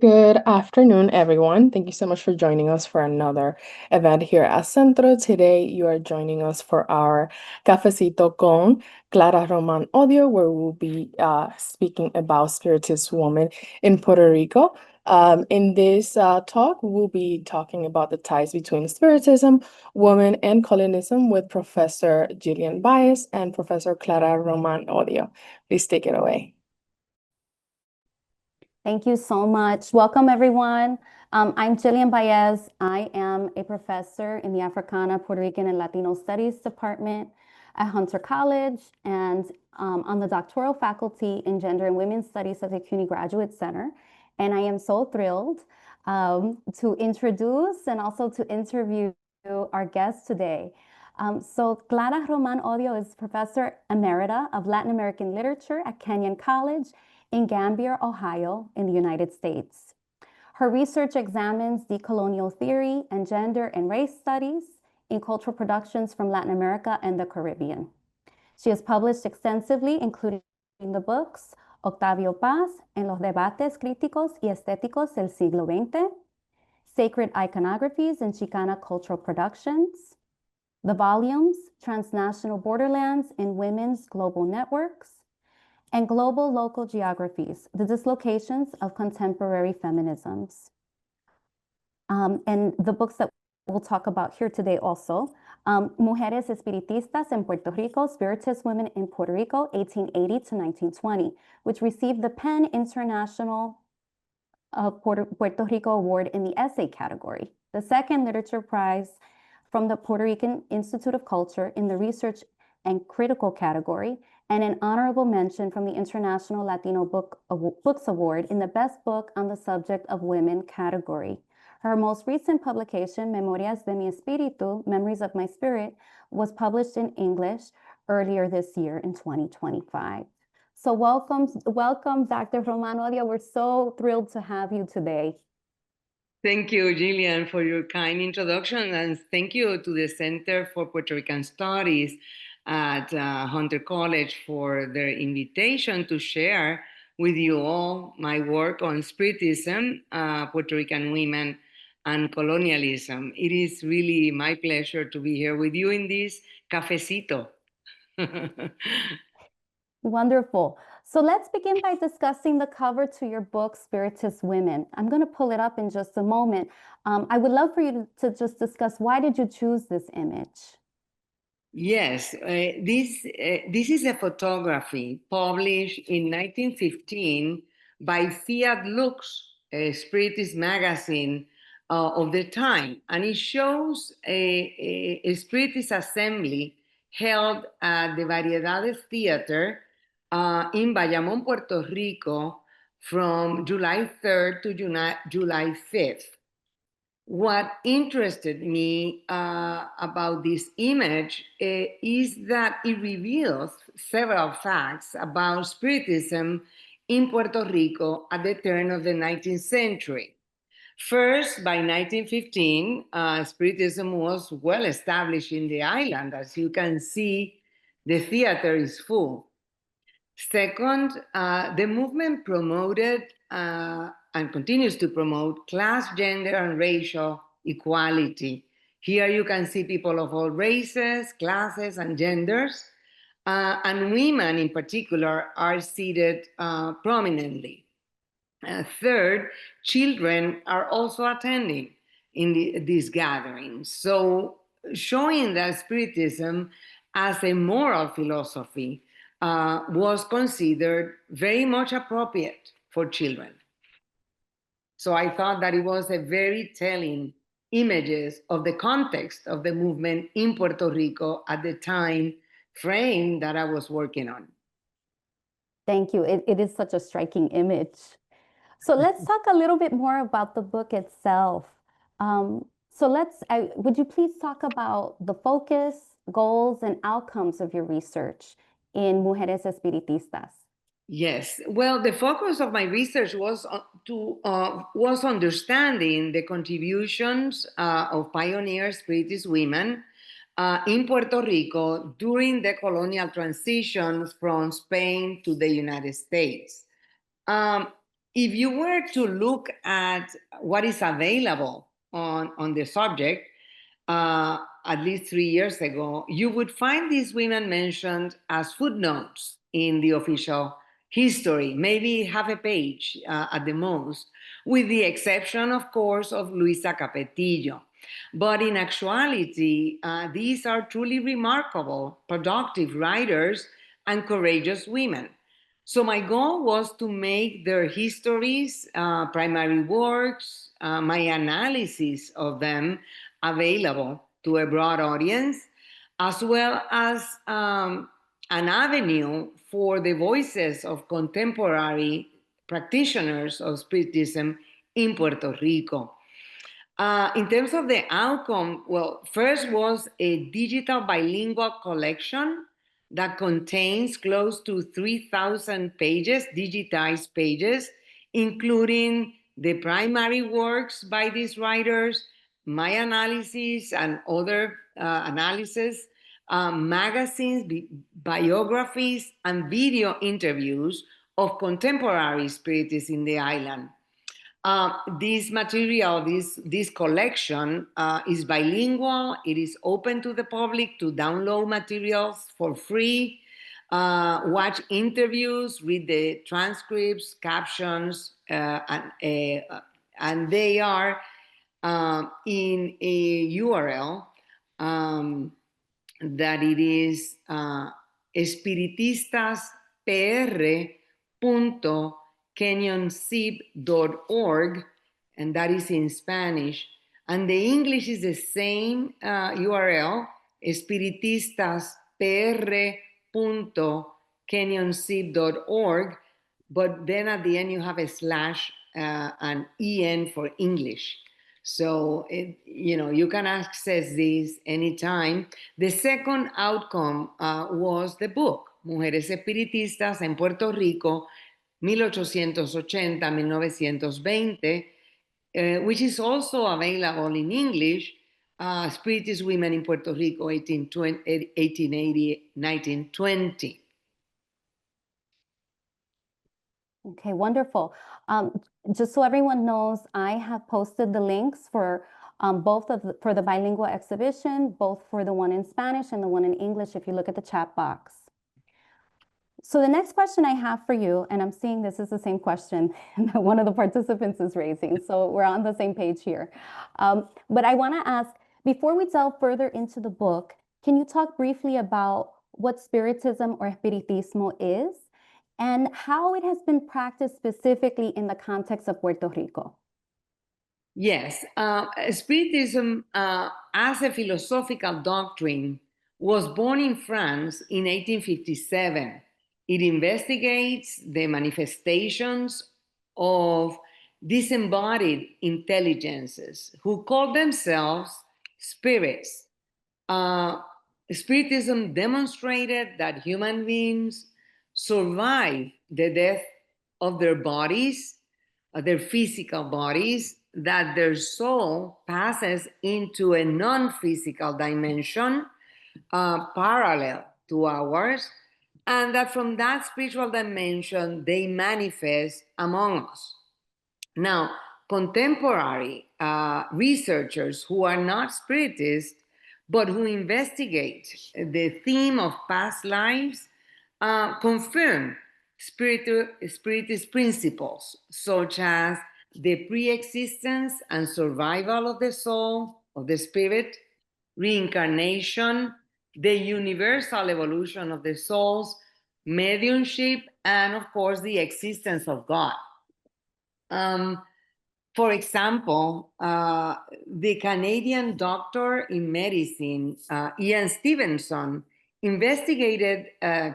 Good afternoon, everyone. Thank you so much for joining us for another event here at CENTRO. Today, you are joining us for our Cafecito con Clara Román Odio, where we'll be speaking about Spiritist women in Puerto Rico. In this talk, we'll be talking about the ties between Spiritism, women, and colonialism with Professor Jillian Baez and Professor Clara Román Odio. Please take it away. Thank you so much. Welcome, everyone. I'm Jillian Baez. I am a professor in the Africana, Puerto Rican, and Latino Studies Department at Hunter College and on the doctoral faculty in Gender and Women's Studies at the CUNY Graduate Center. And I am so thrilled to introduce and also to interview our guest today. So Clara Román Odio is Professor Emerita of Latin American Literature at Kenyon College in Gambier, Ohio, in the United States. Her research examines decolonial theory and gender and race studies in cultural productions from Latin America and the Caribbean. She has published extensively, including the books Octavio Paz en los debates críticos y estéticos del siglo XX, Sacred Iconographies in Chicana Cultural Productions, the volumes Transnational Borderlands in Women's Global Networks, and Global Local Geographies, the dislocations of contemporary feminisms. And the books that we'll talk about here today also, Mujeres Espiritistas en Puerto Rico, Spiritist Women in Puerto Rico, 1880 to 1920, which received the PEN International Puerto Rico Award in the essay category, the second literature prize from the Puerto Rican Institute of Culture in the research and critical category, and an honorable mention from the International Latino Books Award in the Best Book on the Subject of Women category. Her most recent publication, Memorias de mi Espíritu, Memories of My Spirit, was published in English earlier this year in 2025. So welcome, Dr. Román Odio. We're so thrilled to have you today. Thank you, Jillian, for your kind introduction, and thank you to the Center for Puerto Rican Studies at Hunter College for their invitation to share with you all my work on Spiritism, Puerto Rican women, and colonialism. It is really my pleasure to be here with you in this cafecito. Wonderful. So let's begin by discussing the cover to your book, Spiritist Women. I'm going to pull it up in just a moment. I would love for you to just discuss, why did you choose this image? Yes, this is a photography published in 1915 by Fiat Lux, a Spiritist magazine of the time, and it shows a Spiritist assembly held at the Variedades Theater in Bayamón, Puerto Rico, from July 3rd to July 5th. What interested me about this image is that it reveals several facts about Spiritism in Puerto Rico at the turn of the 19th century. First, by 1915, Spiritism was well established in the island. As you can see, the theater is full. Second, the movement promoted and continues to promote class, gender, and racial equality. Here you can see people of all races, classes, and genders, and women in particular are seated prominently. Third, children are also attending in these gatherings. So showing that Spiritism as a moral philosophy was considered very much appropriate for children. So I thought that it was a very telling images of the context of the movement in Puerto Rico at the time frame that I was working on. Thank you. It is such a striking image. So let's talk a little bit more about the book itself. Would you please talk about the focus, goals, and outcomes of your research in Mujeres Espiritistas? Yes. Well, the focus of my research was was understanding the contributions of pioneer Spiritist women in Puerto Rico during the colonial transitions from Spain to the United States. if you were to look at what is available on the subject, at least 3 years ago, you would find these women mentioned as footnotes in the official history, maybe half a page at the most, with the exception, of course, of Luisa Capetillo. But in actuality, these are truly remarkable, productive writers and courageous women. So my goal was to make their histories, primary works, my analysis of them available to a broad audience, as well as an avenue for the voices of contemporary practitioners of Spiritism in Puerto Rico. In terms of the outcome, well, first was a digital bilingual collection that contains close to 3,000 pages, digitized pages, including the primary works by these writers, my analysis and other analysis, magazines, biographies, and video interviews of contemporary spiritists in the island. This material, this collection is bilingual. It is open to the public to download materials for free, watch interviews, read the transcripts, captions, and they are in a URL that it is espiritistas.pr.hunter.cuny.edu, and that is in Spanish. And the English is the same URL, espiritistas.pr.hunter.cuny.edu, but then at the end you have a slash and en for English. So, you can access this anytime. The second outcome was the book, Mujeres Espiritistas en Puerto Rico, 1880-1920, which is also available in English, Spiritist Women in Puerto Rico, 1880-1920. Okay, wonderful. Just so everyone knows, I have posted the links for for the bilingual exhibition, both for the one in Spanish and the one in English, if you look at the chat box. So the next question I have for you, and I'm seeing this is the same question that one of the participants is raising, so we're on the same page here. But I want to ask, before we delve further into the book, can you talk briefly about what Spiritism or Espiritismo is and how it has been practiced specifically in the context of Puerto Rico? Yes, Spiritism as a philosophical doctrine was born in France in 1857. It investigates the manifestations of disembodied intelligences who call themselves spirits. Spiritism demonstrated that human beings survive the death of their bodies, their physical bodies, that their soul passes into a non-physical dimension parallel to ours, and that from that spiritual dimension they manifest among us. Now, contemporary researchers who are not spiritists but who investigate the theme of past lives confirm spiritist principles such as the pre-existence and survival of the soul, of the spirit, reincarnation, the universal evolution of the souls, mediumship, and of course the existence of God. For example, the Canadian doctor in medicine, Ian Stevenson, investigated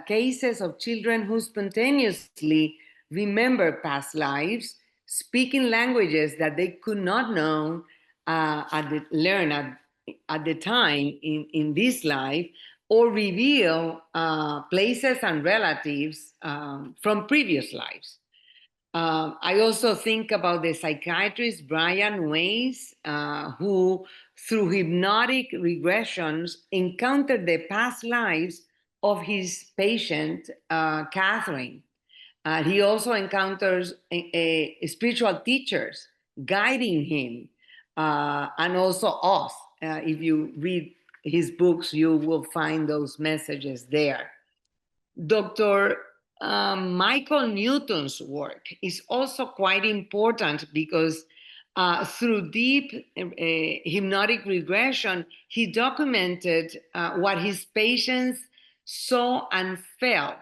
cases of children who spontaneously remember past lives, speaking languages that they could not know learn at the time in this life, or reveal places and relatives from previous lives. I also think about the psychiatrist Brian Weiss, who, through hypnotic regressions, encountered the past lives of his patient, Catherine. He also encounters spiritual teachers guiding him, and also us. If you read his books, you will find those messages there. Dr. Michael Newton's work is also quite important because through deep hypnotic regression, he documented what his patients saw and felt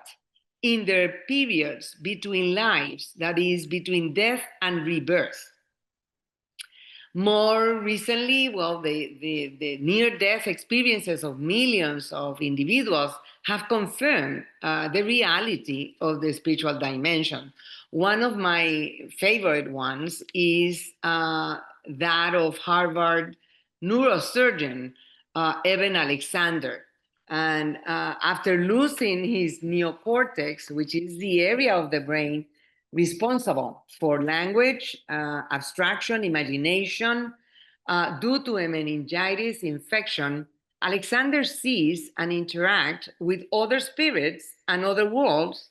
in their periods between lives, that is, between death and rebirth. More recently, well, the near-death experiences of millions of individuals have confirmed the reality of the spiritual dimension. One of my favorite ones is that of Harvard neurosurgeon Eben Alexander. And after losing his neocortex, which is the area of the brain responsible for language, abstraction, imagination, due to a meningitis infection, Alexander sees and interacts with other spirits and other worlds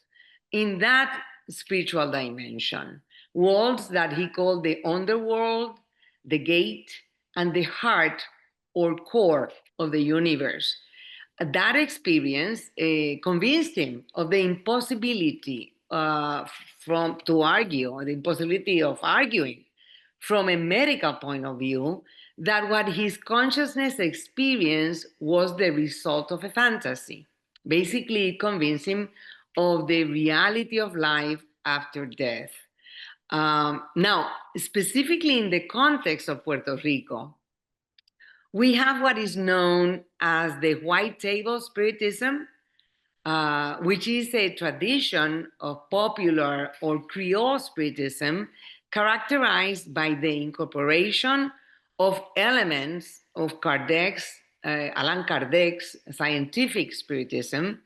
in that spiritual dimension. Worlds that he called the underworld, the gate, and the heart or core of the universe. That experience convinced him of the impossibility to argue, or the impossibility of arguing from a medical point of view, that what his consciousness experienced was the result of a fantasy. Basically, it convinced him of the reality of life after death. Now, specifically in the context of Puerto Rico, we have what is known as the White Table Spiritism, which is a tradition of popular or Creole Spiritism characterized by the incorporation of elements of Allan Kardec's scientific Spiritism,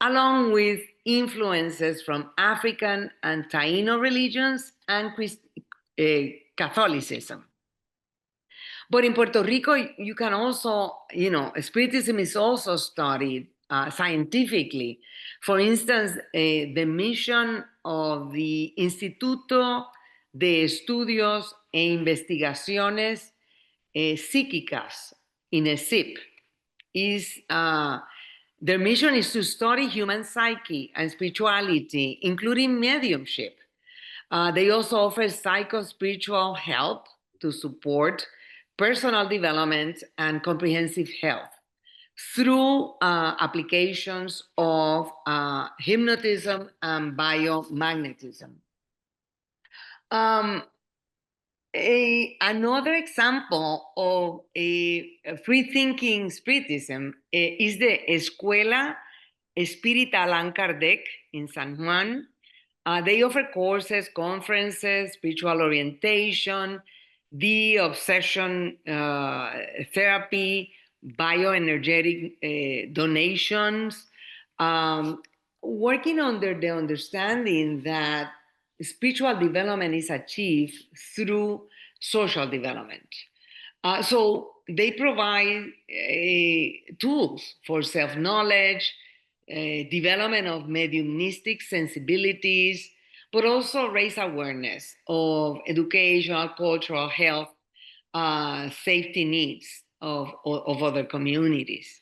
along with influences from African and Taino religions and Catholicism. But in Puerto Rico, you can also, Spiritism is also studied scientifically. For instance, the mission of the Instituto de Estudios e Investigaciones Psíquicas, INESIP, is their mission is to study human psyche and spirituality, including mediumship. They also offer psycho-spiritual help to support personal development and comprehensive health through applications of hypnotism and biomagnetism. Another example of a free-thinking Spiritism is the Escuela Espírita Allan Kardec in San Juan. They offer courses, conferences, spiritual orientation, de-obsession therapy, bioenergetic donations, working under the understanding that spiritual development is achieved through social development. So they provide tools for self-knowledge, development of mediumistic sensibilities, but also raise awareness of educational, cultural, health, safety needs of other communities.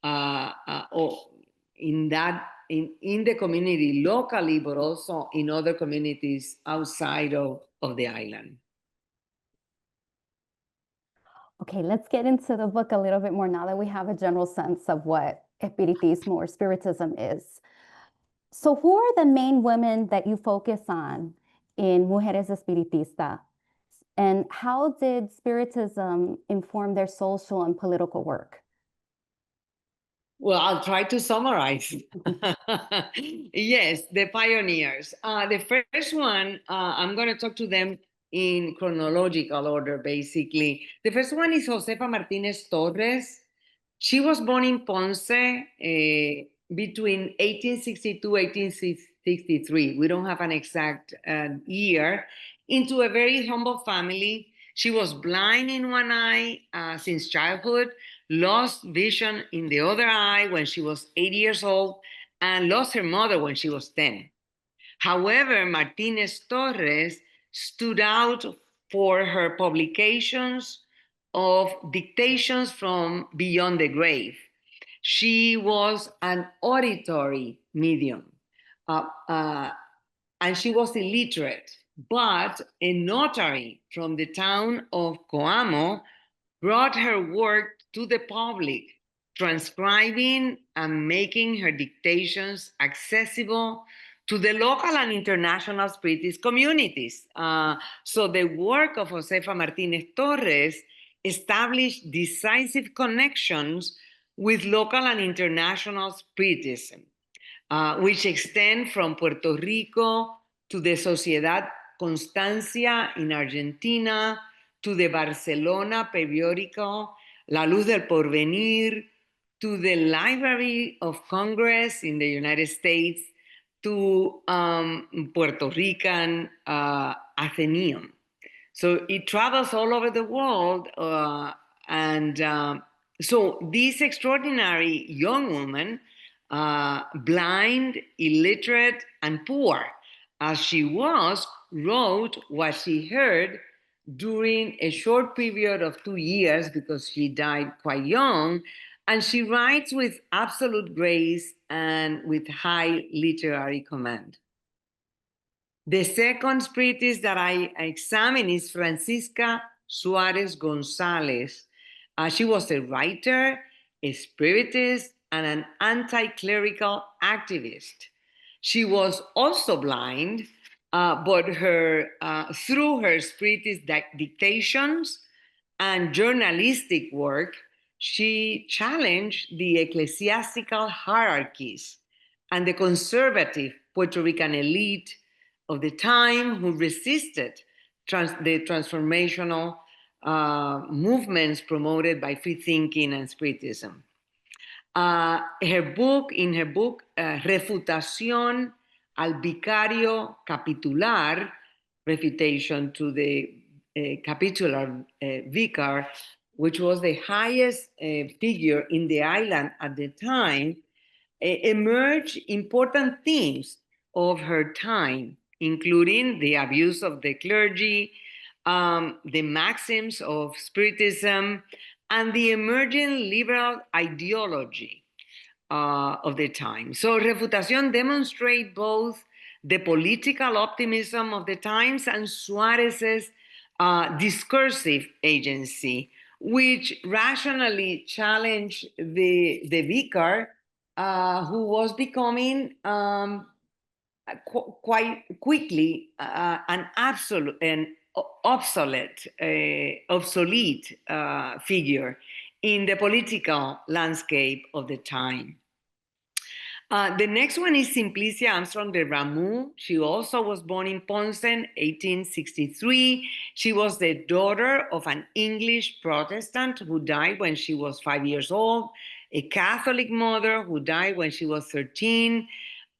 In the community locally, but also in other communities outside of the island. Okay, let's get into the book a little bit more now that we have a general sense of what Espiritismo or Spiritism is. So who are the main women that you focus on in Mujeres Espiritistas? And how did Spiritism inform their social and political work? Well, I'll try to summarize. Yes, the pioneers. The first one, I'm going to talk to them in chronological order, basically. The first one is Josefa Martinez Torres. She was born in Ponce between 1862 1863. We don't have an exact year. Into a very humble family. She was blind in one eye since childhood, lost vision in the other eye when she was 8 years old, and lost her mother when she was 10. However, Martinez Torres stood out for her publications of dictations from beyond the grave. She was an auditory medium, uh, uh, and she was illiterate, but a notary from the town of Coamo brought her work to the public, transcribing and making her dictations accessible to the local and international Spiritist communities. So the work of Josefa Martinez Torres established decisive connections with local and international Spiritism, which extend from Puerto Rico to the Sociedad Constancia in Argentina, to the Barcelona periodical La Luz del Porvenir, to the Library of Congress in the United States, to Puerto Rican Athenaeum. So it travels all over the world. So this extraordinary young woman, blind, illiterate, and poor as she was, wrote what she heard during a short period of 2 years because she died quite young. And she writes with absolute grace and with high literary command. The second spiritist that I examine is Francisca Suarez Gonzalez. She was a writer, a spiritist, and an anti-clerical activist. She was also blind, but through her spiritist dictations and journalistic work, she challenged the ecclesiastical hierarchies and the conservative Puerto Rican elite of the time who resisted the transformational movements promoted by free thinking and Spiritism. In her book, Refutación al Vicario Capitular, refutation to the capitular vicar, which was the highest figure in the island at the time, emerged important themes of her time, including the abuse of the clergy, the maxims of Spiritism, and the emerging liberal ideology of the time. So Refutación demonstrates both the political optimism of the times and Suarez's discursive agency, which rationally challenged the vicar, who was becoming quite quickly an absolute and obsolete figure in the political landscape of the time. The next one is Simplicia Armstrong de Ramu. She also was born in Ponce, 1863. She was the daughter of an English Protestant who died when she was 5 years old, a Catholic mother who died when she was 13.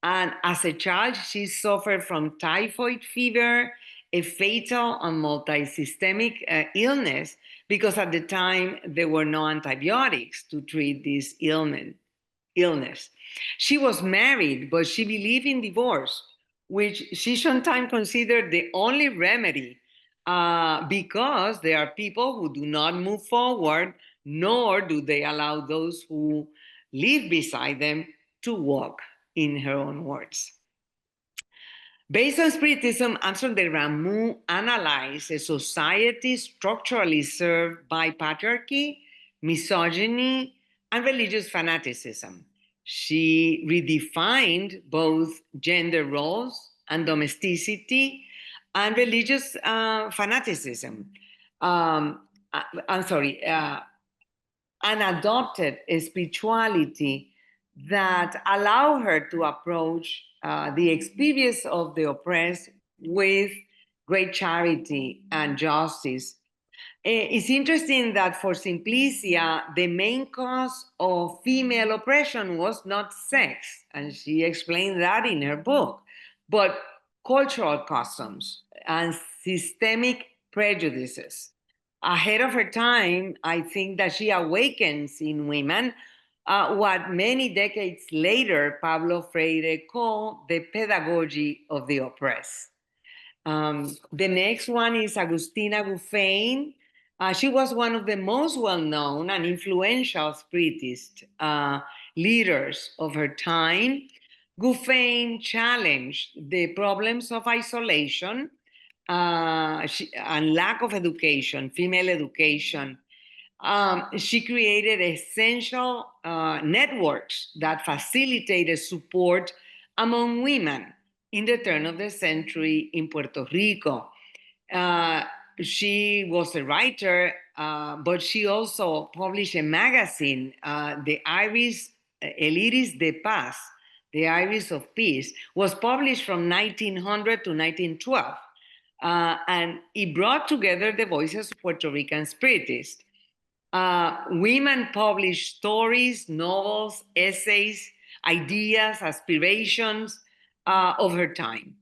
And as a child, she suffered from typhoid fever, a fatal and multi-systemic illness, because at the time there were no antibiotics to treat this illness. She was married, but she believed in divorce, which she sometimes considered the only remedy, because there are people who do not move forward, nor do they allow those who live beside them to walk, in her own words. Based on Spiritism, Armstrong de Ramu analyzed a society structurally served by patriarchy, misogyny, and religious fanaticism. She redefined both gender roles and domesticity and religious fanaticism. And adopted a spirituality that allow her to approach the experience of the oppressed with great charity and justice. It's interesting that for Simplicia, the main cause of female oppression was not sex, and she explained that in her book, but cultural customs and systemic prejudices. Ahead of her time, I think that she awakens in women what many decades later Pablo Freire called the pedagogy of the oppressed. The next one is Agustina Guffain. She was one of the most well-known and influential Spiritist leaders of her time. Guffain challenged the problems of isolation and lack of education, female education. She created essential networks that facilitated support among women in the turn of the century in Puerto Rico. She was a writer, but she also published a magazine, the Iris, El Iris de Paz, the Iris of Peace, was published from 1900 to 1912. And it brought together the voices of Puerto Rican Spiritists. Women published stories, novels, essays, ideas, aspirations of her time.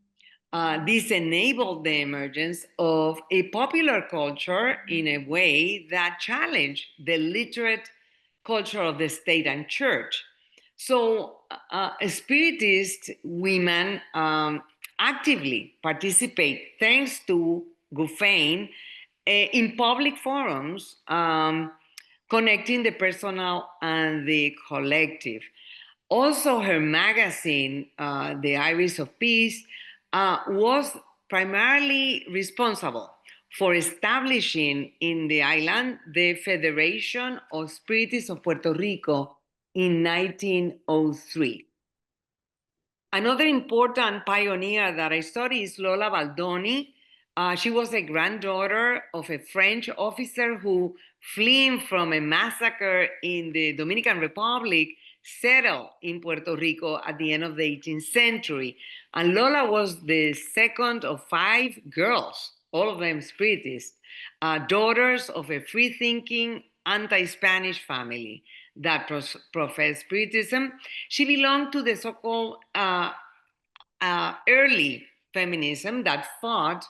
This enabled the emergence of a popular culture in a way that challenged the literate culture of the state and church. So, Spiritist women actively participate, thanks to Guffain, in public forums, connecting the personal and the collective. Also, her magazine, The Iris of Peace, was primarily responsible for establishing in the island the Federation of Spiritists of Puerto Rico in 1903. Another important pioneer that I study is Lola Baldoni. She was a granddaughter of a French officer who, fleeing from a massacre in the Dominican Republic, settled in Puerto Rico at the end of the 18th century. And Lola was the second of 5 girls, all of them Spiritists, daughters of a free-thinking anti-Spanish family that professed Spiritism. She belonged to the so-called early feminism that fought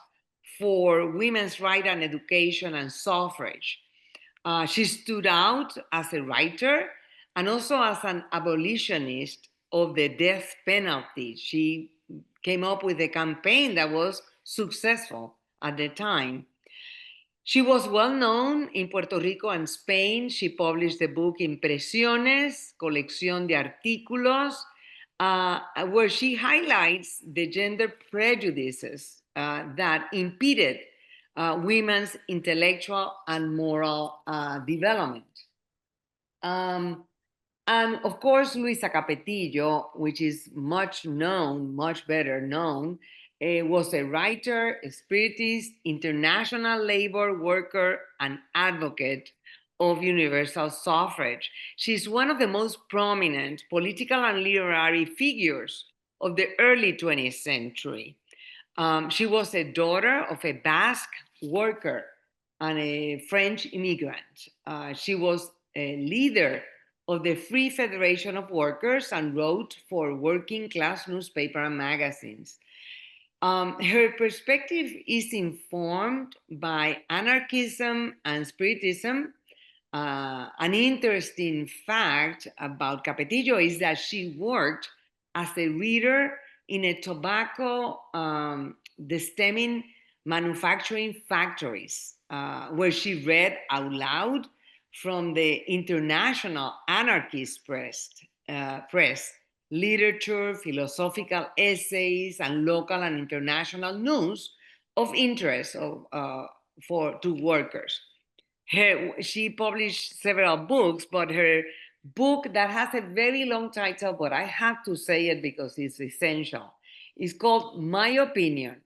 for women's right and education and suffrage. She stood out as a writer and also as an abolitionist of the death penalty. She came up with a campaign that was successful at the time. She was well known in Puerto Rico and Spain. She published the book Impresiones, Colección de Artículos, where she highlights the gender prejudices that impeded women's intellectual and moral development. And of course, Luisa Capetillo, which is much better known, was a writer, a spiritist, international labor worker, and advocate of universal suffrage. She's one of the most prominent political and literary figures of the early 20th century. She was a daughter of a Basque worker and a French immigrant. She was a leader of the Free Federation of Workers and wrote for working class newspaper and magazines. Her perspective is informed by anarchism and spiritism. An interesting fact about Capetillo is that she worked as a reader in a tobacco stemming manufacturing factories, where she read out loud from the international anarchist press, literature, philosophical essays, and local and international news of interest to workers. She published several books, but her book that has a very long title, but I have to say it because it's essential, is called My Opinion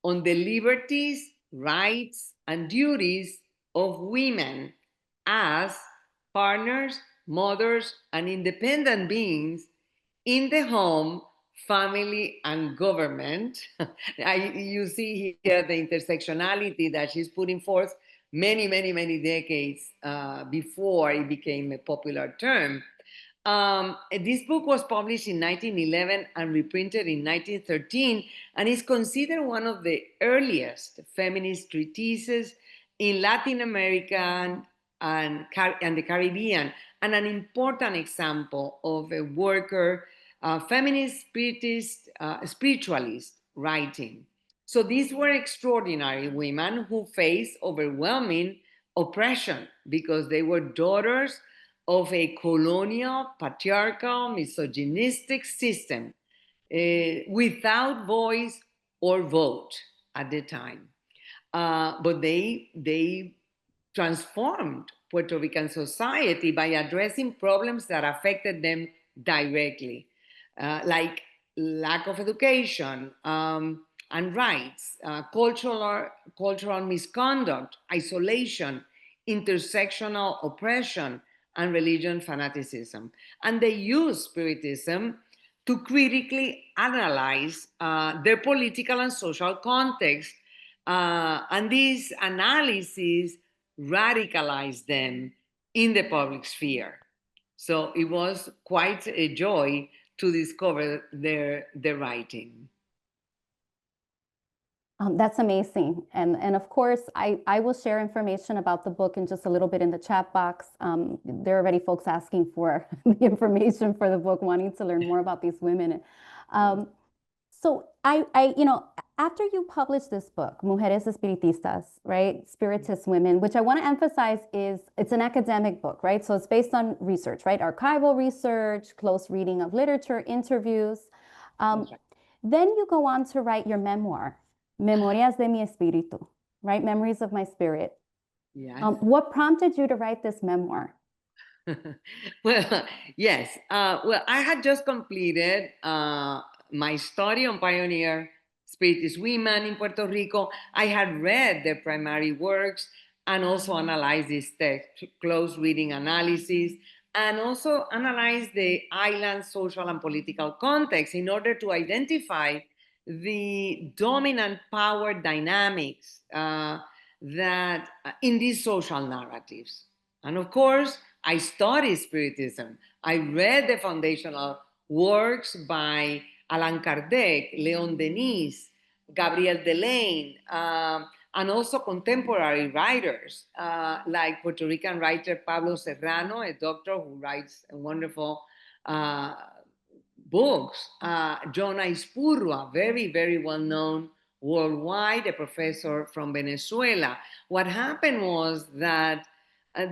on the Liberties, Rights, and Duties of Women as Partners, Mothers, and Independent Beings in the Home, Family, and Government. You see here the intersectionality that she's putting forth many decades before it became a popular term. This book was published in 1911 and reprinted in 1913, and is considered one of the earliest feminist treatises in Latin America and the Caribbean, and an important example of a worker, feminist spiritist, spiritualist writing. So these were extraordinary women who faced overwhelming oppression because they were daughters of a colonial, patriarchal, misogynistic system without voice or vote at the time. But they transformed Puerto Rican society by addressing problems that affected them directly, like lack of education and rights, cultural misconduct, isolation, intersectional oppression, and religion fanaticism. And they use Spiritism to critically analyze their political and social context. And these analyses radicalized them in the public sphere. So it was quite a joy to discover their writing. That's amazing. And of course, I will share information about the book in just a little bit in the chat box. There are already folks asking for the information for the book, wanting to learn more about these women. So after you published this book, Mujeres Espiritistas, right? Spiritist Women, which I want to emphasize is it's an academic book, right? So it's based on research, right? Archival research, close reading of literature, interviews. Then you go on to write your memoir, Memorias de mi Espíritu, right? Memories of my spirit. Yes. What prompted you to write this memoir? Well, yes. Well, I had just completed my study on pioneer Spiritist women in Puerto Rico. I had read their primary works and also analyzed this text, close reading analysis, and also analyzed the island's social and political context in order to identify the dominant power dynamics that in these social narratives. And of course, I studied Spiritism. I read the foundational works by Allan Kardec, Leon Denis, Gabriel Delaine, and also contemporary writers like Puerto Rican writer Pablo Serrano, a doctor who writes wonderful books. John Aispurua, very, very well known worldwide, a professor from Venezuela. What happened was that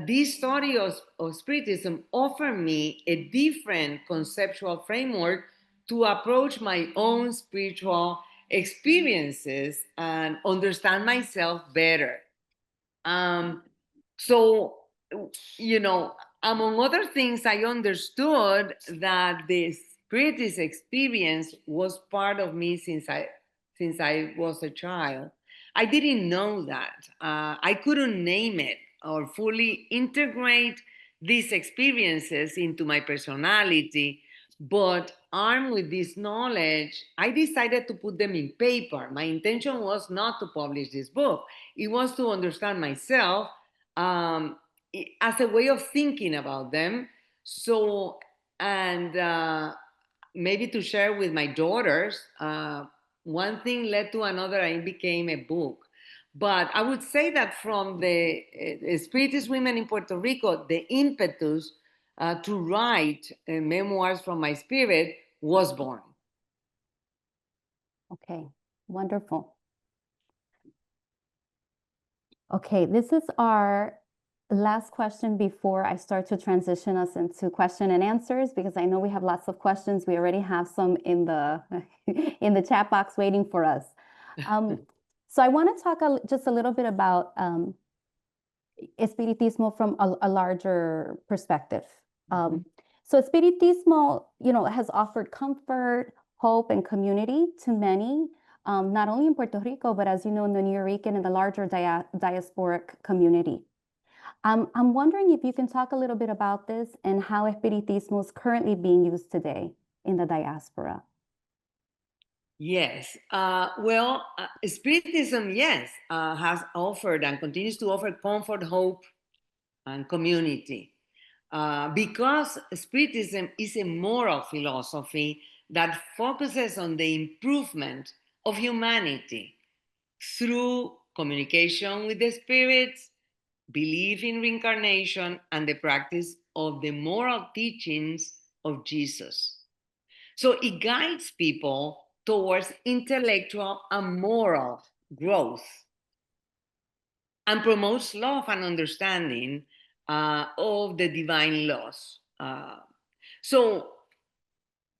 this study of Spiritism offered me a different conceptual framework to approach my own spiritual experiences and understand myself better. So, among other things, I understood that the Spiritist experience was part of me since I was a child. I didn't know that. I couldn't name it or fully integrate these experiences into my personality. But armed with this knowledge, I decided to put them in paper. My intention was not to publish this book, it was to understand myself as a way of thinking about them. So, and maybe to share with my daughters, one thing led to another and it became a book. But I would say that from the Spiritist Women in Puerto Rico, the impetus to write memoirs from my spirit was born. Okay, wonderful. Okay, this is our last question before I start to transition us into question and answers, because I know we have lots of questions. We already have some in the in the chat box waiting for us. So I want to talk just a little bit about Espiritismo from a larger perspective. So Espiritismo, has offered comfort, hope, and community to many, not only in Puerto Rico, but as you know, in the Nuyorican and the larger diasporic community. I'm wondering if you can talk a little bit about this and how Espiritismo is currently being used today in the diaspora. Yes. Well, Spiritism, yes, has offered and continues to offer comfort, hope, and community. Because Spiritism is a moral philosophy that focuses on the improvement of humanity through communication with the spirits, belief in reincarnation, and the practice of the moral teachings of Jesus. So it guides people towards intellectual and moral growth and promotes love and understanding of the divine laws. So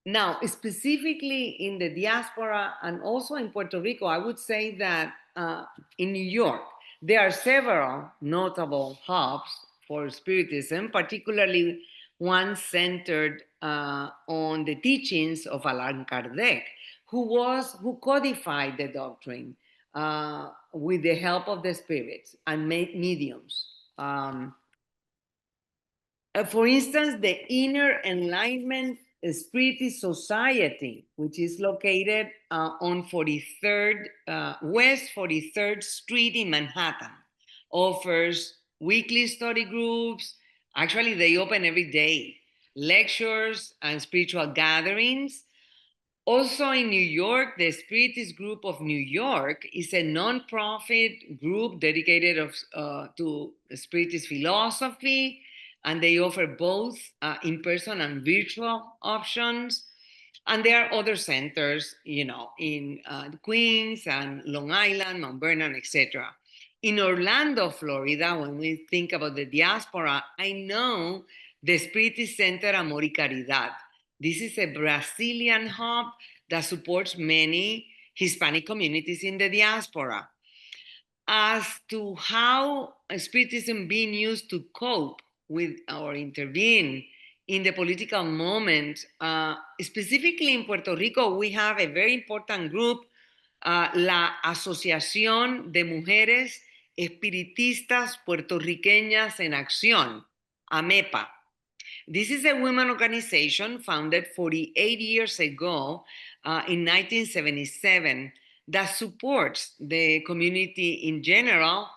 now, specifically in the diaspora and also in Puerto Rico, I would say that in New York, there are several notable hubs for Spiritism, particularly one centered on the teachings of Allan Kardec, who codified the doctrine with the help of the spirits and mediums. For instance, the Inner Enlightenment Spiritist Society, which is located on 43rd, West 43rd Street in Manhattan, offers weekly study groups. Actually, they open every day, lectures and spiritual gatherings. Also in New York, the Spiritist Group of New York is a non-profit group dedicated to Spiritist philosophy, and they offer both in-person and virtual options. And there are other centers, in Queens and Long Island, Mount Vernon, etc. In Orlando, Florida, when we think about the diaspora, I know the Spiritist Center Amor y Caridad. This is a Brazilian hub that supports many Hispanic communities in the diaspora. As to how Spiritism being used to cope with or intervene in the political moment, specifically in Puerto Rico, we have a very important group, la Asociación de Mujeres Espiritistas Puertorriqueñas en Acción, AMEPA. This is a women organization founded 48 years ago in 1977 that supports the community in general,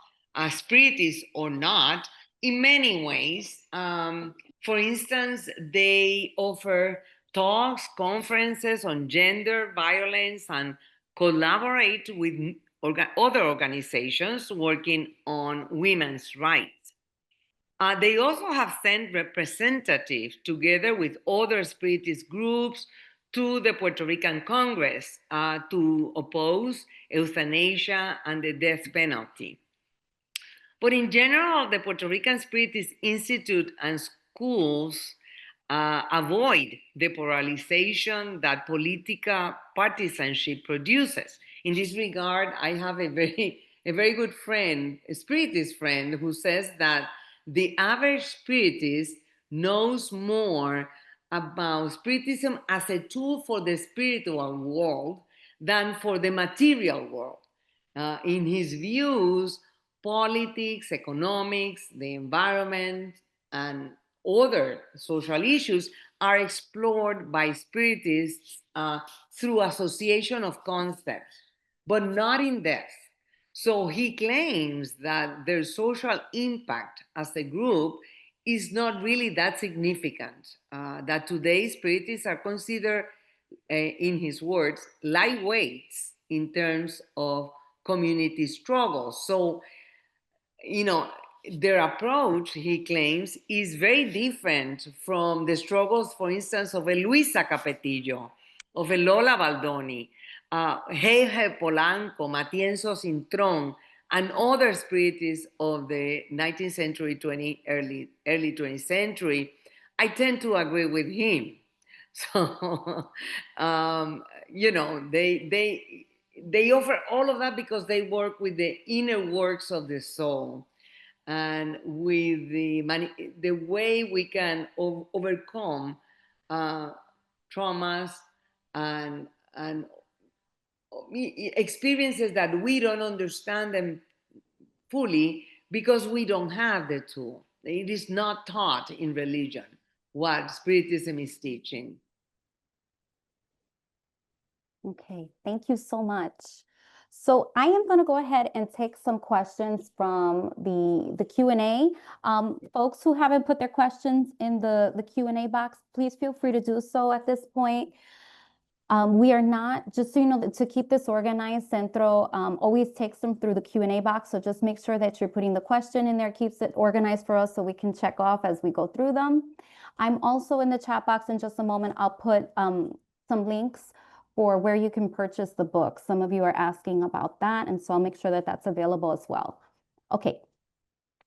Spiritist or not, in many ways. For instance, they offer talks, conferences on gender violence, and collaborate with other organizations working on women's rights. They also have sent representatives together with other Spiritist groups to the Puerto Rican Congress to oppose euthanasia and the death penalty. But in general, the Puerto Rican Spiritist Institute and schools avoid the polarization that political partisanship produces. In this regard, I have a very good friend, a Spiritist friend, who says that the average Spiritist knows more about Spiritism as a tool for the spiritual world than for the material world. In his views, politics, economics, the environment, and other social issues are explored by Spiritists through association of concepts, but not in depth. So he claims that their social impact as a group is not really that significant, that today Spiritists are considered, in his words, lightweights in terms of community struggles. So, their approach, he claims, is very different from the struggles, for instance, of a Luisa Capetillo, of a Lola Baldoni, Jorge Polanco, Matienzo Cintrón, and other Spiritists of the 19th century, early 20th century. I tend to agree with him. So, they offer all of that because they work with the inner works of the soul and with the way we can overcome traumas and experiences that we don't understand them fully because we don't have the tool. It is not taught in religion what Spiritism is teaching. Okay, thank you so much. So I am going to go ahead and take some questions from the Q&A. Folks who haven't put their questions in the Q&A box, please feel free to do so at this point. We are not, just so you know, to keep this organized, Centro always takes them through the Q&A box. So just make sure that you're putting the question in there, keeps it organized for us so we can check off as we go through them. I'm also in the chat box in just a moment. I'll put some links for where you can purchase the book. Some of you are asking about that, and so I'll make sure that that's available as well. Okay,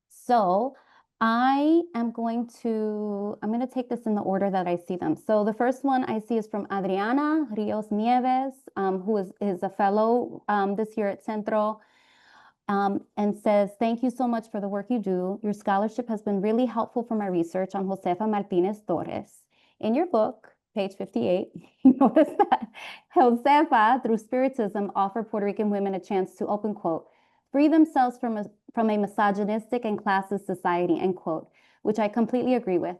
so I'm going to take this in the order that I see them. So the first one I see is from Adriana Rios Nieves, who is a fellow this year at Centro, and says, thank you so much for the work you do. Your scholarship has been really helpful for my research on Josefa Martinez Torres. In your book, page 58, you notice that Josefa, through Spiritism, offered Puerto Rican women a chance to, open quote, free themselves from a misogynistic and classist society, end quote, which I completely agree with.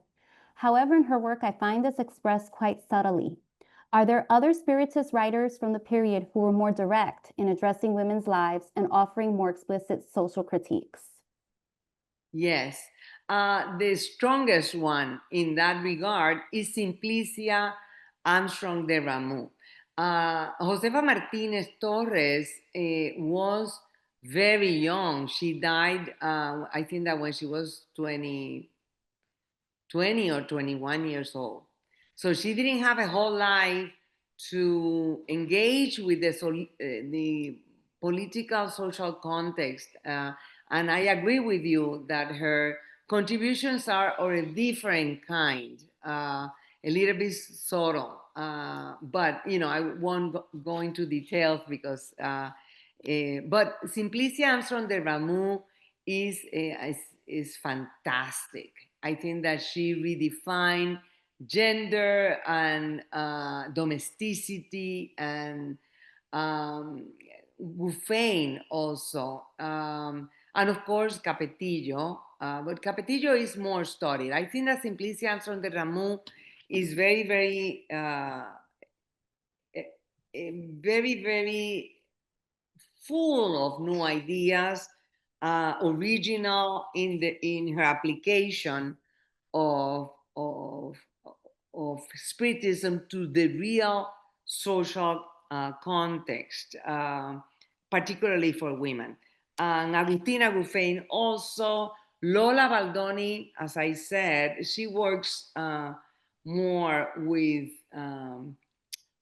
However, in her work, I find this expressed quite subtly. Are there other Spiritist writers from the period who were more direct in addressing women's lives and offering more explicit social critiques? Yes. The strongest one in that regard is Simplicia Armstrong de Ramu. Josefa Martinez Torres was very young. She died, I think that when she was 20 or 21 years old. So she didn't have a whole life to engage with the political social context. And I agree with you that her contributions are of a different kind, a little bit subtle. But, you know, I won't go into details because, but Simplicia Armstrong de Ramu is fantastic. I think that she redefined gender and domesticity and Buffane also. And of course, Capetillo. But Capetillo is more studied. I think that Simplicia Armstrong de Ramu is very, very full of new ideas, original in her application of, of, of Spiritism to the real social context, particularly for women. And Agustina Ruffin also, Lola Baldoni, as I said, she works more with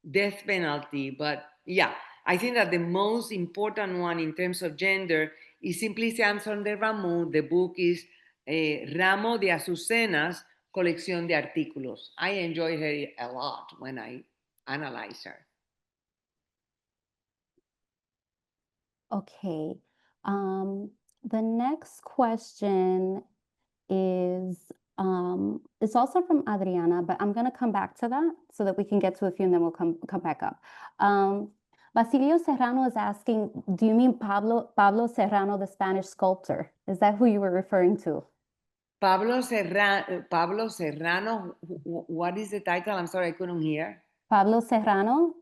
death penalty, but yeah, I think that the most important one in terms of gender is Simplicia Armstrong de Ramu. The book is Ramo de Azucenas, Colección de Artículos. I enjoy her a lot when I analyze her. Okay. The next question is it's also from Adriana, but I'm going to come back to that so that we can get to a few and then we'll come back up. Basilio Serrano is asking, do you mean Pablo Serrano, the Spanish sculptor? Is that who you were referring to? Pablo Serrano, what is the title? I'm sorry, I couldn't hear. Pablo Serrano,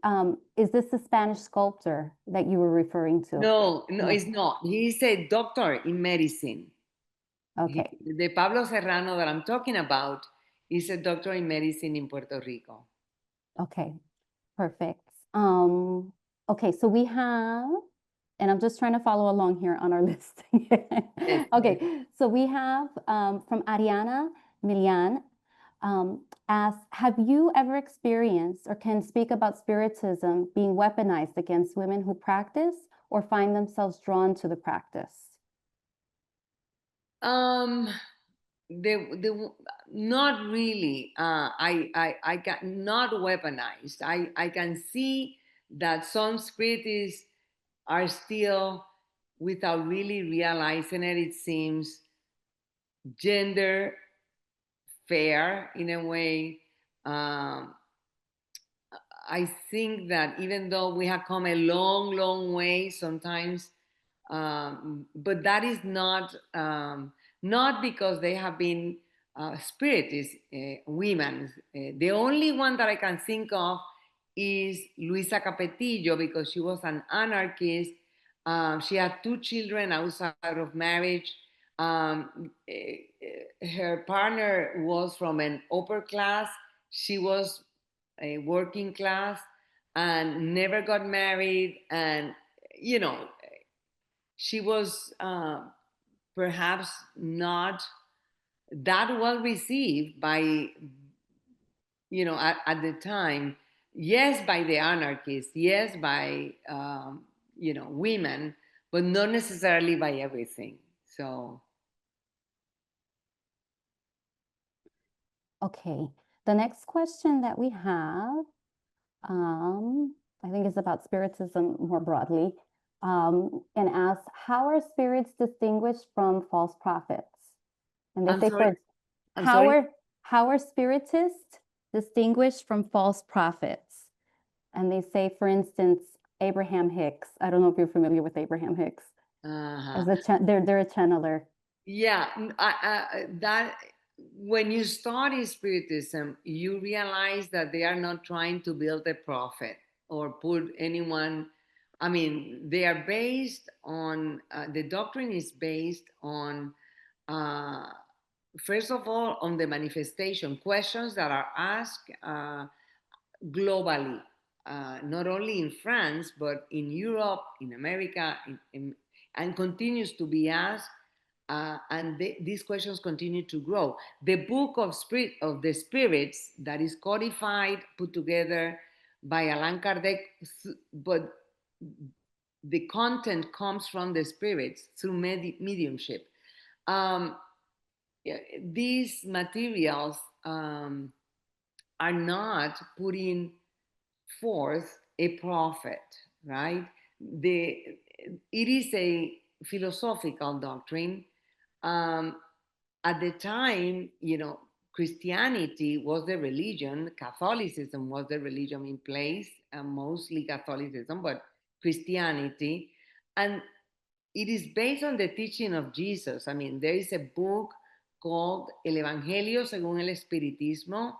is this the Spanish sculptor that you were referring to? No, it's not. He's a doctor in medicine. Okay. The Pablo Serrano that I'm talking about is a doctor in medicine in Puerto Rico. Okay, perfect. Okay, so we have, and I'm just trying to follow along here on our list. Yes, Okay, yes. so we have from Ariana Milian, asks, have you ever experienced or can speak about Spiritism being weaponized against women who practice or find themselves drawn to the practice? Not really. I can not weaponized. I can see that some spiritists are still, without really realizing it, it seems gender fair in a way. I think that even though we have come a long way sometimes, but that is not because they have been spiritist women. The only one that I can think of is Luisa Capetillo because she was an anarchist. She had 2 children outside of marriage. Her partner was from an upper class. She was a working class. and never got married. And, you know, she was perhaps not that well received by, at the time. Yes, by the anarchists, yes, by, women, but not necessarily by everything. So, Okay, the next question that we have, I think is about Spiritism more broadly, and asks, how are spirits distinguished from false prophets? And they I'm say, sorry. I'm how sorry. are spiritists distinguished from false prophets? And they say, for instance, Abraham Hicks. I don't know if you're familiar with Abraham Hicks. Uh-huh. They're a channeler. Yeah, that when you study Spiritism, you realize that they are not trying to build a prophet or put anyone. I mean, they are based on the doctrine is based on, uh, first of all, on the manifestation questions that are asked globally, not only in France but in Europe, in America, and continues to be asked, and these questions continue to grow. The book of the spirits that is codified, put together by Allan Kardec, but the content comes from the spirits through mediumship. Um, yeah, these materials are not putting forth a prophet, right? It is a philosophical doctrine. Um, at the time, Christianity was the religion, Catholicism was the religion in place, mostly Catholicism, but Christianity. And it is based on the teaching of Jesus. I mean, there is a book called El Evangelio según el Espiritismo,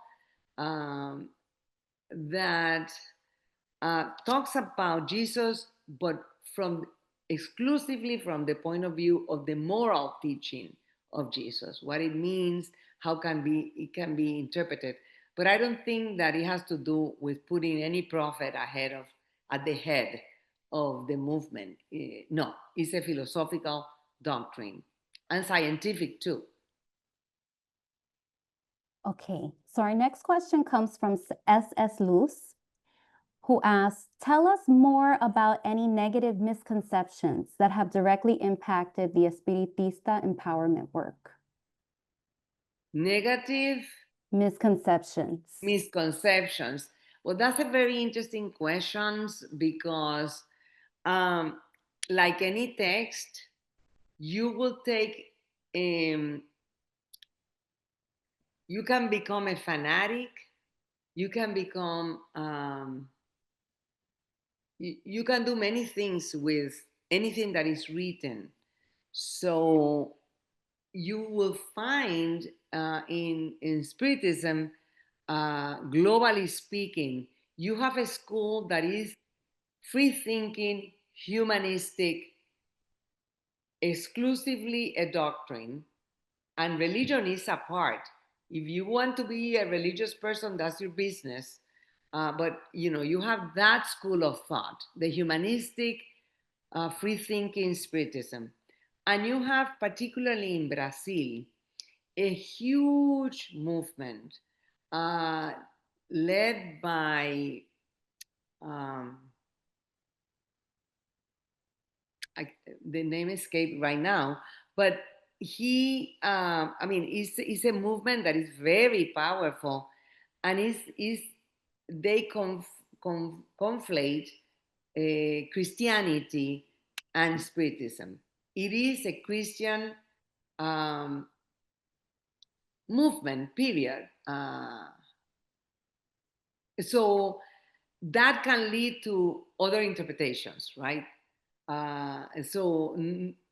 um, that talks about Jesus, but from exclusively from the point of view of the moral teaching of Jesus, what it means, how it can be interpreted. But I don't think that it has to do with putting any prophet at the head of the movement. No, it's a philosophical doctrine and scientific too. Okay, so our next question comes from S.S. Luz, who asks, tell us more about any negative misconceptions that have directly impacted the Espiritista empowerment work. Negative misconceptions. Well, that's a very interesting question because, like any text, you will take, you can become a fanatic, you can become, you can do many things with anything that is written. So you will find in Spiritism, globally speaking, you have a school that is free thinking, humanistic, exclusively a doctrine, and religion is a part. If you want to be a religious person, that's your business. But you have that school of thought, the humanistic, free thinking Spiritism. And you have, particularly in Brazil, a huge movement led by, um, the name escaped right now, but it's a movement that is very powerful, and they conflate Christianity and Spiritism. It is a Christian um, movement, period. So that can lead to other interpretations, right? So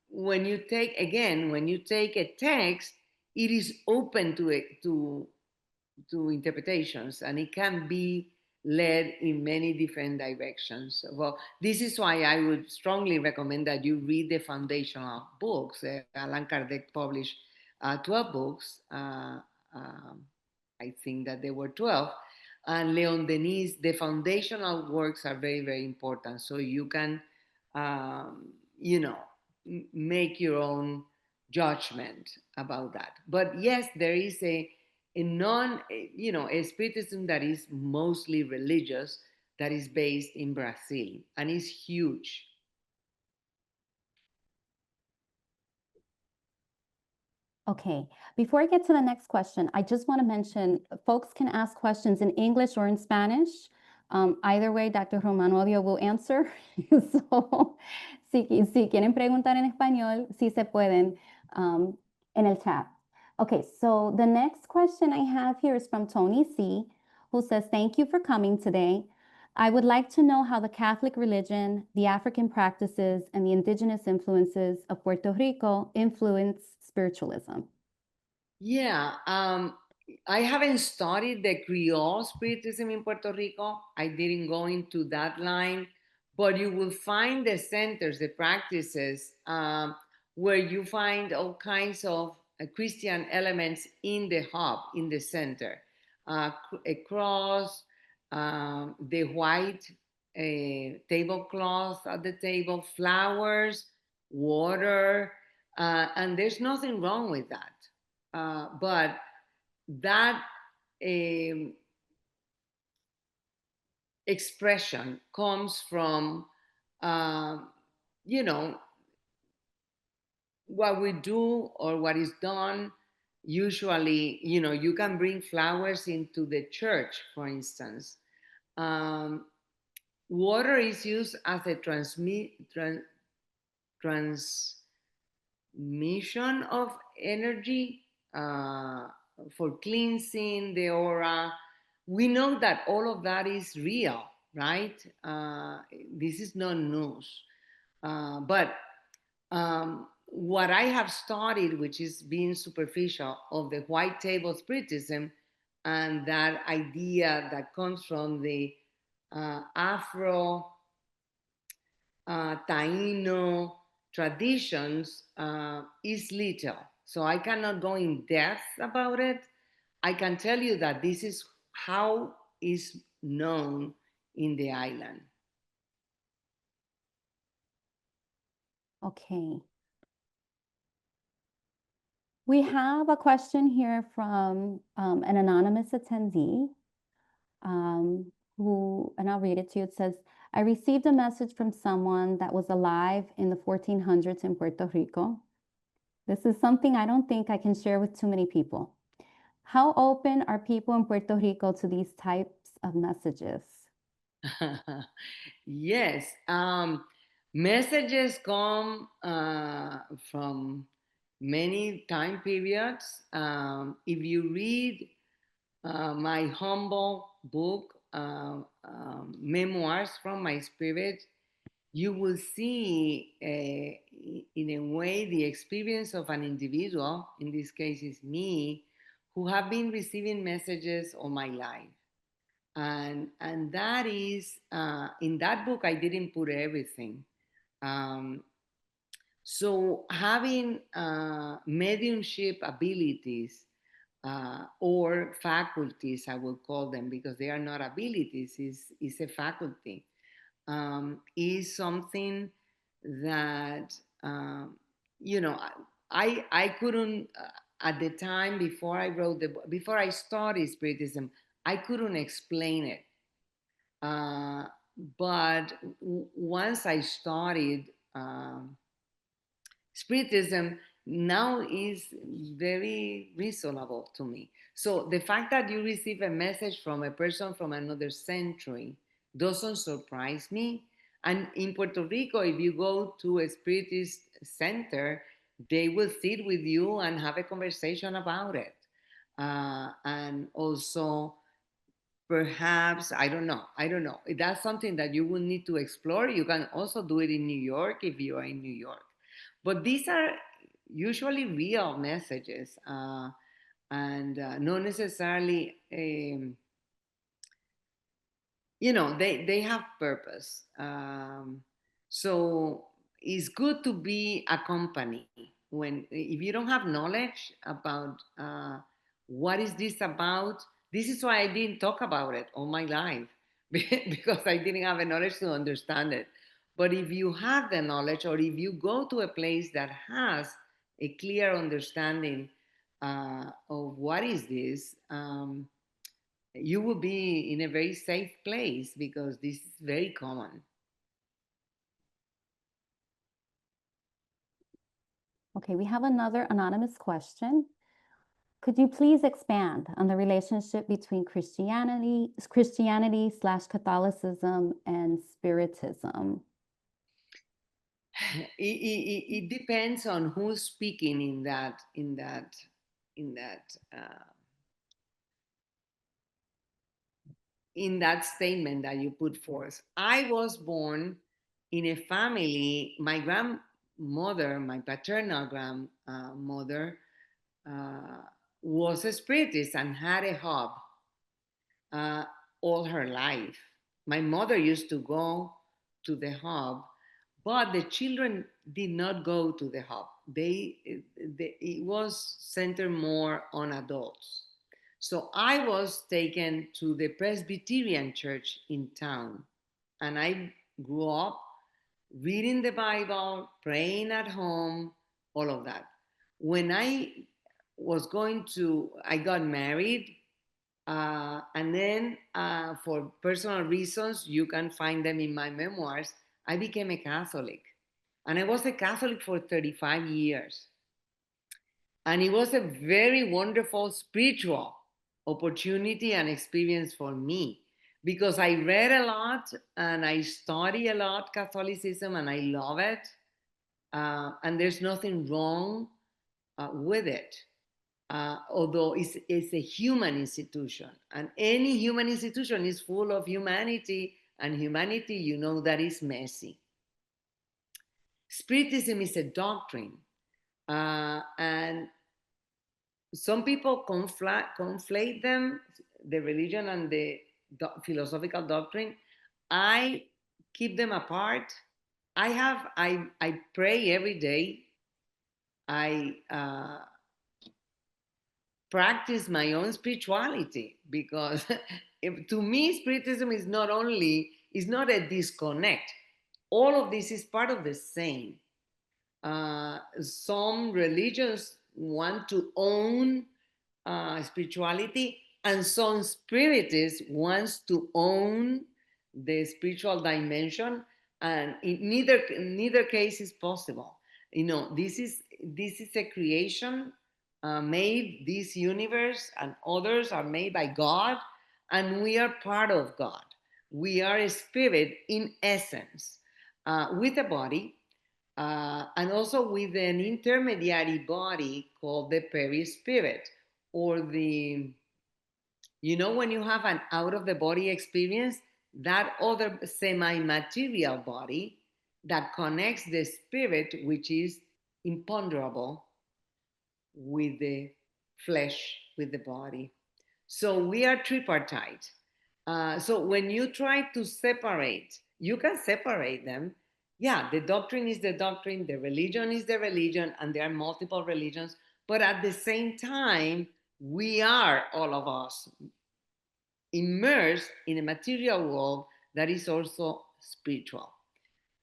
when you take a text, it is open to interpretations, and it can be led in many different directions. Well, this is why I would strongly recommend that you read the foundational books. Allan Kardec published 12 books. I think that there were 12. And Leon Denis, the foundational works are very, very important. So you can, you know, make your own judgment about that. But yes, there is a you know, a Spiritism that is mostly religious, that is based in Brazil and is huge. Okay, before I get to the next question, I just want to mention folks can ask questions in English or in Spanish. Either way, Dr. Román Odio will answer. So, si quieren preguntar en español, sí se pueden en el chat. Okay, so the next question I have here is from Tony C., who says, thank you for coming today. I would like to know how the Catholic religion, the African practices, and the indigenous influences of Puerto Rico influence spiritualism. Yeah, I haven't studied the Creole Spiritism in Puerto Rico. I didn't go into that line, but you will find the centers, the practices, where you find all kinds of Christian elements in the hub, in the center. A cross, the white tablecloth at the table, flowers, water, and there's nothing wrong with that. But that expression comes from, you know, what we do or what is done. Usually, you know, you can bring flowers into the church, for instance. Um, Water is used as a transmission of energy, for cleansing the aura. We know that all of that is real, right? This is not news. But what I have studied, which is being superficial, of the white table spiritism, and that idea that comes from the Afro Taino traditions, is little. So I cannot go in depth about it. I can tell you that this is how is known in the island. Okay. We have a question here from an anonymous attendee, and I'll read it to you. It says, I received a message from someone that was alive in the 1400s in Puerto Rico. This is something I don't think I can share with too many people. How open are people in Puerto Rico to these types of messages? Yes. Messages come from many time periods. If you read my humble book, Memoirs from My Spirit, you will see, in a way, the experience of an individual, in this case is me, who have been receiving messages all my life. And that is, in that book, I didn't put everything. So having mediumship abilities, or faculties, I will call them, because they are not abilities, is a faculty, is something that, you know, I couldn't, at the time before I wrote the book, before I studied Spiritism, I couldn't explain it. But once I started Spiritism, now is very reasonable to me. So the fact that you receive a message from a person from another century doesn't surprise me. And in Puerto Rico, if you go to a Spiritist center, they will sit with you and have a conversation about it. And also, perhaps, I don't know, that's something that you will need to explore. You can also do it in New York if you are in New York, but these are usually real messages, and not necessarily, you know, they have purpose. So it's good to be a company when, if you don't have knowledge about what is this about, This is why I didn't talk about it all my life because I didn't have the knowledge to understand it. But if you have the knowledge, or if you go to a place that has a clear understanding of what is this, you will be in a very safe place because this is very common. Okay, we have another anonymous question. Could you please expand on the relationship between Christianity/Catholicism and Spiritism? It depends on who's speaking in that in that statement that you put forth. I was born in a family. My grandmother, my paternal grandmother, was a spiritist and had a hub uh, all her life. My mother used to go to the hub, but the children did not go to the hub. It was centered more on adults. So I was taken to the Presbyterian church in town, and I grew up reading the Bible, praying at home, all of that. When I got married, and then for personal reasons, you can find them in my memoirs, I became a Catholic. And I was a Catholic for 35 years. And it was a very wonderful spiritual opportunity and experience for me because I read a lot and I study a lot Catholicism and I love it. And there's nothing wrong with it. Although it's a human institution, and any human institution is full of humanity, and humanity, you know, that is messy. Spiritism is a doctrine, and some people conflate them, the religion and the philosophical doctrine. I keep them apart. I pray every day. I practice my own spirituality because to me spiritism is not a disconnect. All of this is part of the same. Some religions want to own spirituality, and some spiritists wants to own the spiritual dimension, and in neither case is possible. You know, this is a creation made. This universe and others are made by God, and we are part of God. We are a spirit in essence, with a body, and also with an intermediary body called the perispirit, or when you have an out of the body experience, that other semi material body that connects the spirit, which is imponderable, with the flesh, with the body. So we are tripartite. So when you try to separate, you can separate them. Yeah, the doctrine is the doctrine, the religion is the religion, and there are multiple religions. But at the same time, we are, all of us, immersed in a material world that is also spiritual.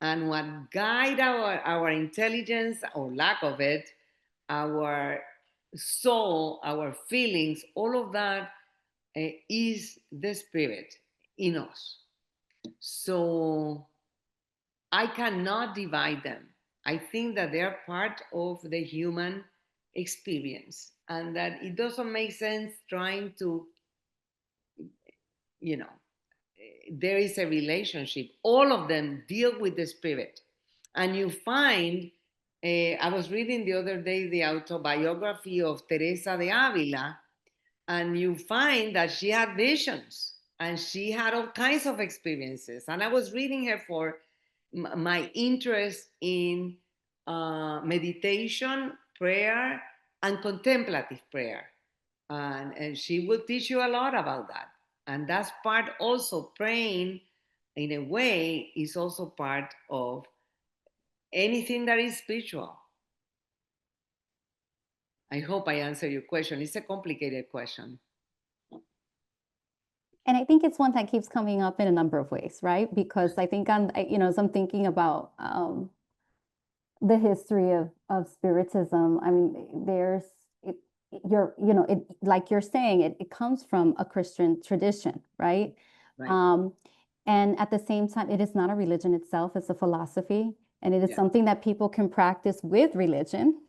And what guide our intelligence or lack of it, our soul, our feelings, all of that is the spirit in us. So I cannot divide them. I think that they are part of the human experience, and that it doesn't make sense trying to, you know, there is a relationship. All of them deal with the spirit. And you find, I was reading the other day the autobiography of Teresa de Avila, and you find that she had visions and she had all kinds of experiences. And I was reading her for my interest in meditation, prayer, and contemplative prayer. And she will teach you a lot about that. And that's part also, praying in a way is also part of anything that is spiritual. I hope I answer your question. It's a complicated question. And I think it's one that keeps coming up in a number of ways, right? Because I think as I'm thinking about the history of Spiritism, I mean, like you're saying, it comes from a Christian tradition, right? Right. And at the same time, it is not a religion itself, it's a philosophy, and it is Yeah. something that people can practice with religion,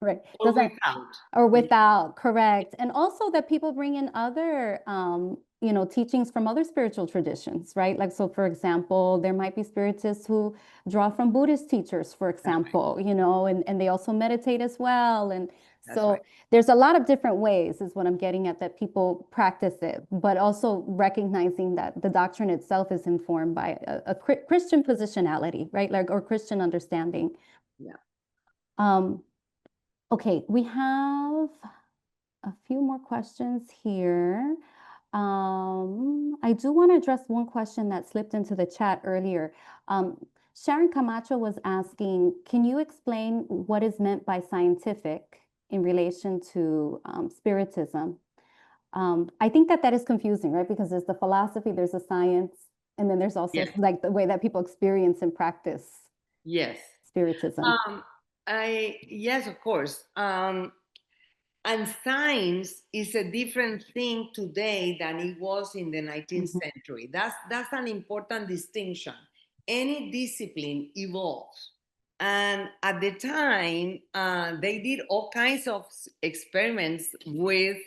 right? Or without. Or without, correct. And also that people bring in other, teachings from other spiritual traditions, right? Like, so for example, there might be spiritists who draw from Buddhist teachers, for example, and they also meditate as well. And That's so right. there's a lot of different ways, is what I'm getting at, that people practice it, but also recognizing that the doctrine itself is informed by a Christian positionality, right? Like, or Christian understanding. Yeah. Okay, we have a few more questions here. I do want to address one question that slipped into the chat earlier. Sharon Camacho was asking, can you explain what is meant by scientific in relation to Spiritism? I think that is confusing, right? Because there's the philosophy, there's the science, and then there's also Yes. like the way that people experience and practice Yes. Spiritism. Yes, of course. And science is a different thing today than it was in the 19th Mhm. century. That's an important distinction. Any discipline evolves. And at the time, they did all kinds of experiments with,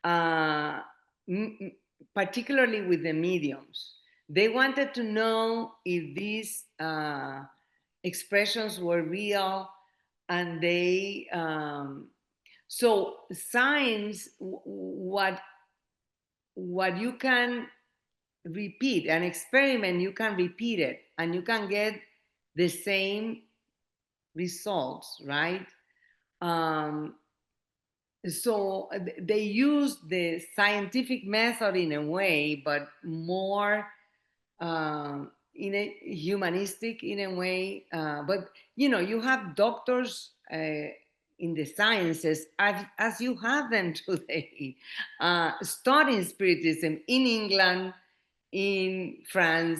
uh, particularly with the mediums. They wanted to know if these expressions were real, and so science, what you can repeat, an experiment, you can repeat it and you can get the same results, right? um, so they use the scientific method in a way, but more in a humanistic in a way. But you have doctors in the sciences, as you have them today, studying Spiritism in England, in France,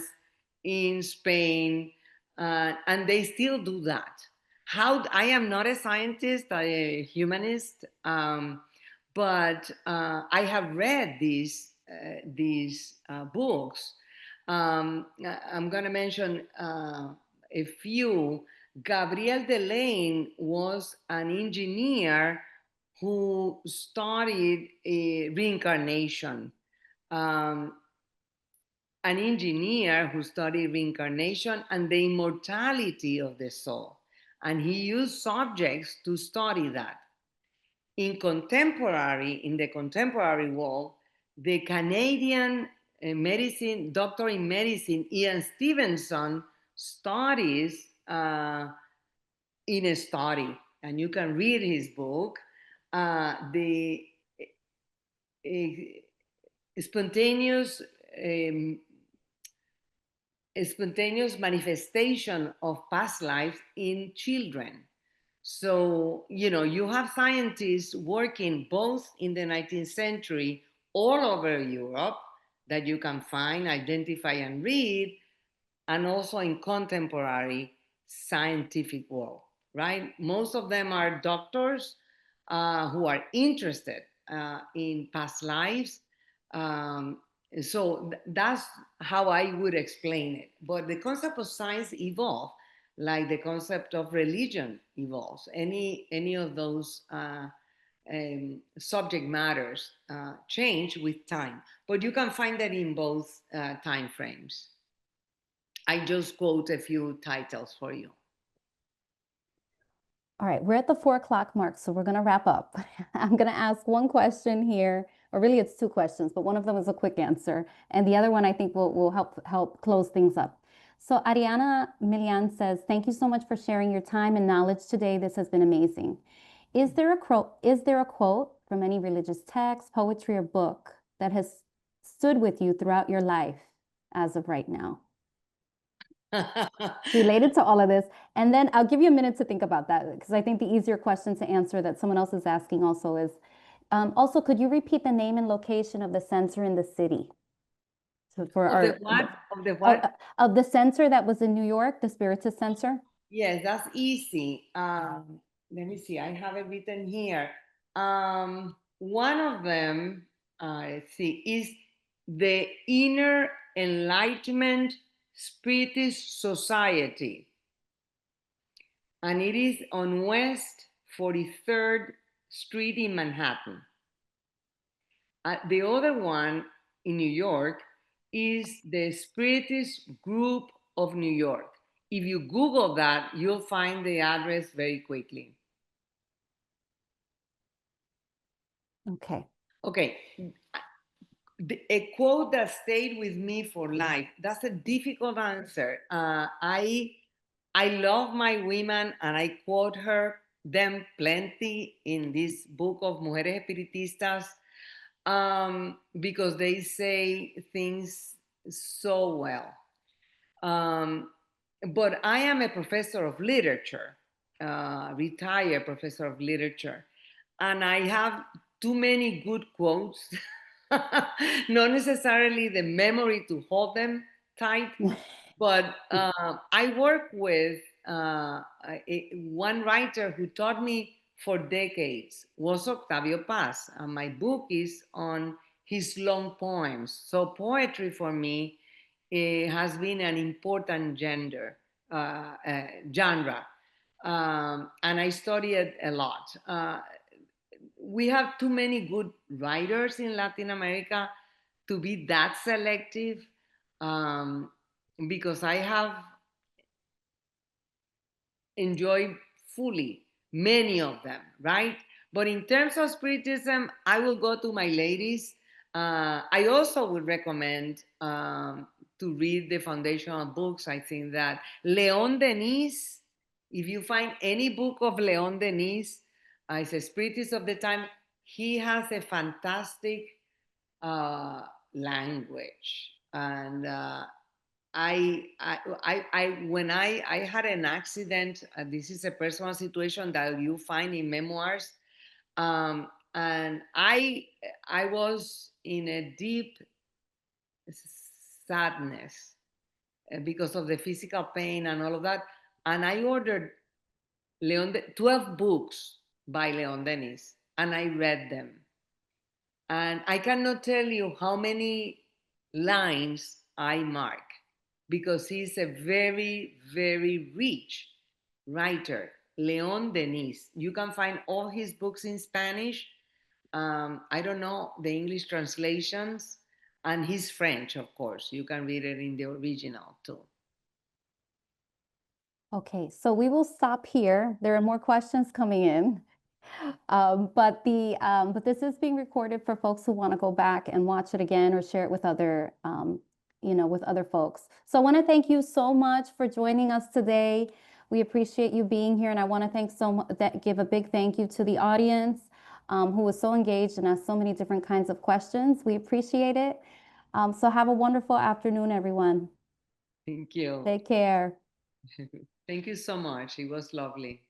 in Spain, and they still do that. How I am not a scientist, I am a humanist, but I have read these books. I'm going to mention a few. Gabriel Delane was an engineer who studied reincarnation. Um, an engineer who studied reincarnation and the immortality of the soul. And he used subjects to study that. In the contemporary world, the Canadian doctor in medicine, Ian Stevenson, studies in a study, and you can read his book, the spontaneous um, spontaneous manifestation of past lives in children. So, you have scientists working both in the 19th century all over Europe that you can find, identify, and read, and also in contemporary scientific world, right? Most of them are doctors who are interested in past lives. Um, so that's how I would explain it. But the concept of science evolved, like the concept of religion evolves. Any of those subject matters change with time, but you can find that in both time frames. I just quote a few titles for you. All right, we're at the 4 o'clock mark, so we're going to wrap up. I'm going to ask one question here, or really it's two questions, but one of them is a quick answer, and the other one I think will help close things up. So Ariana Milian says, thank you so much for sharing your time and knowledge today. This has been amazing. Is there a quote from any religious text, poetry, or book that has stood with you throughout your life as of right now, related to all of this? And then I'll give you a minute to think about that, because I think the easier question to answer that someone else is asking also is, also, could you repeat the name and location of the center in the city? for Of the our what? Of the of, what? of the center that was in New York, the Spiritist Center? Yes, that's easy. Let me see. I have it written here. One of them, let's see, is the Inner Enlightenment Spiritist Society, and it is on West 43rd Street in Manhattan. The other one in New York is the Spiritist Group of New York. If you Google that, you'll find the address very quickly. Okay. Okay, a quote that stayed with me for life. That's a difficult answer. I love my women, and I quote them plenty in this book of Mujeres Espiritistas, because they say things so well. But I am a professor of literature, retired professor of literature, and I have too many good quotes, not necessarily the memory to hold them tight, but I work with one writer who taught me for decades was Octavio Paz, and my book is on his long poems. So poetry for me has been an important genre, and I study it a lot. We have too many good writers in Latin America to be that selective, because I have enjoyed fully many of them, right? But in terms of Spiritism, I will go to my ladies. I also would recommend to read the foundational books. I think that Leon Denis, if you find any book of Leon Denis, it's a spiritist of the time, he has a fantastic language. And when I had an accident, this is a personal situation that you find in Memoirs, and I was in a deep sadness because of the physical pain and all of that, and I ordered 12 books by Leon Denis, and I read them, and I cannot tell you how many lines I mark, because he's a very, very rich writer, Leon Denis. You can find all his books in Spanish. I don't know the English translations, and he's French, of course. You can read it in the original too. Okay, so we will stop here. There are more questions coming in. But this is being recorded for folks who want to go back and watch it again or share it with other, with other folks. So I want to thank you so much for joining us today. We appreciate you being here, and I want to give a big thank you to the audience who was so engaged and asked so many different kinds of questions. We appreciate it. So have a wonderful afternoon, everyone. Thank you. Take care. Thank you so much. It was lovely.